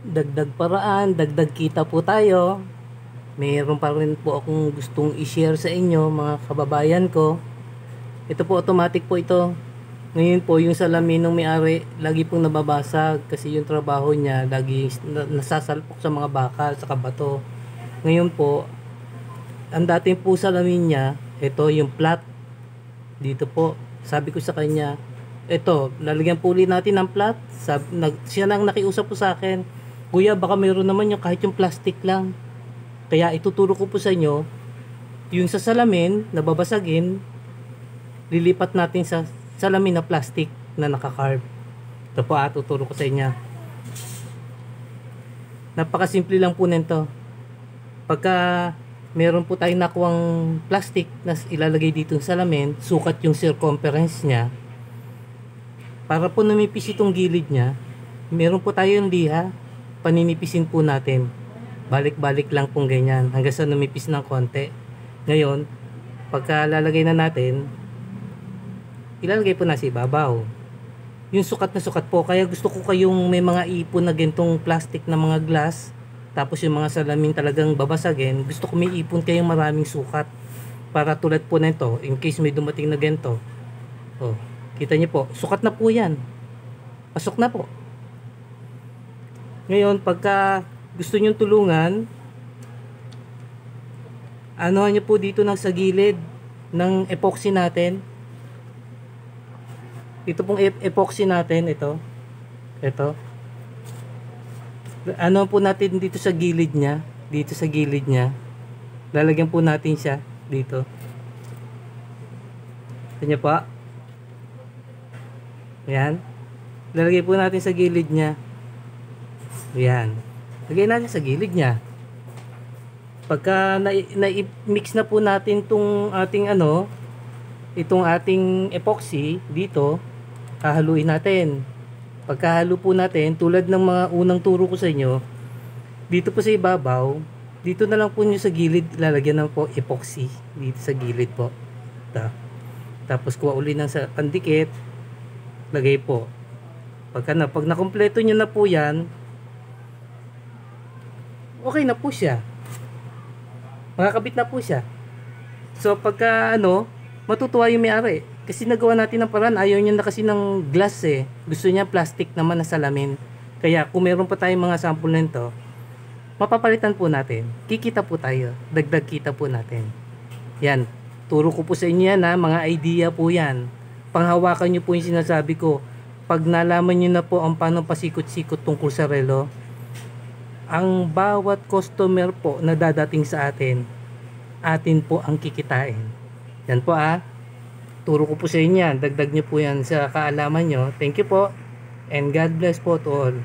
Dagdag paraan, dagdag kita po tayo. Mayroon pa rin po akong gustong i-share sa inyo mga kababayan ko. Ito po automatic po ito. Ngayon po yung salamin ng may-ari lagi pong nababasag kasi yung trabaho niya lagi nasasalpok sa mga bakal sa kabato. Ngayon po, ang dating po salamin niya, ito yung flat. Dito po, sabi ko sa kanya, ito, lalagyan po ulit natin ng flat. Siya nang nakiusap po sa akin, kuya baka mayroon naman yung kahit yung plastic lang. Kaya ituturo ko po sa inyo, yung sa salamin na babasagin, lilipat natin sa salamin na plastic na nakakarve. Ito po tuturo ko sa inyo. Napakasimple lang po nito. Pagka meron po tayong nakuwang plastic na ilalagay dito sa salamin, sukat yung circumference niya. Para po numipis itong gilid niya, meron po tayong liha, paninipisin po natin. Balik-balik lang pong ganyan hanggang sa numipis ng konti. Ngayon, pagka lalagay na natin, ilalagay po na sa ibabaw. Yung sukat na sukat po, kaya gusto ko kayong may mga ipon na gantong plastic na mga glass, tapos yung mga salamin talagang babasagin, gusto ko may ipon kayong maraming sukat. Para tulad po nito, in case may dumating na ganito. Oh, kita niyo po, sukat na po yan. Pasok na po. Ngayon, pagka gusto nyo tulungan, ano nyo po dito sa gilid ng epoxy natin. Ito pong epoxy natin, ito. Ano po natin dito sa gilid niya, lalagyan po natin siya dito. Ito niya po. Ayan. Lalagay po natin sa gilid niya. Ayan. Lagay natin sa gilid niya. Pagka na-mix na po natin itong ating epoxy dito, hahaluin natin. Pagkahalo po natin, tulad ng mga unang turo ko sa inyo, dito po sa ibabaw, dito na lang po nyo sa gilid, lalagyan ng po epoxy. Dito sa gilid po. Ito. Tapos kuha uli ng sa pandikit, lagay po. Pag nakompleto nyo na po yan, okay na po siya. Makakabit na po siya. So pagka matutuwa yung may-ari. Kasi nagawa natin ng paraan, ayaw niya na kasi ng glass eh. Gusto niya plastic naman na salamin. Kaya kung meron pa tayong mga sample nito, mapapalitan po natin. Kikita po tayo. Dagdag kita po natin. Yan. Turo ko po sa inyo yan mga idea po yan. Panghawakan nyo po yung sinasabi ko. Pag nalaman nyo na po ang paano pasikot-sikot tungkol sa relo, ang bawat customer po na dadating sa atin po ang kikitain. Yan po turo ko po sa inyo yan. Dagdag nyo po yan sa kaalaman nyo. Thank you po and God bless po to all.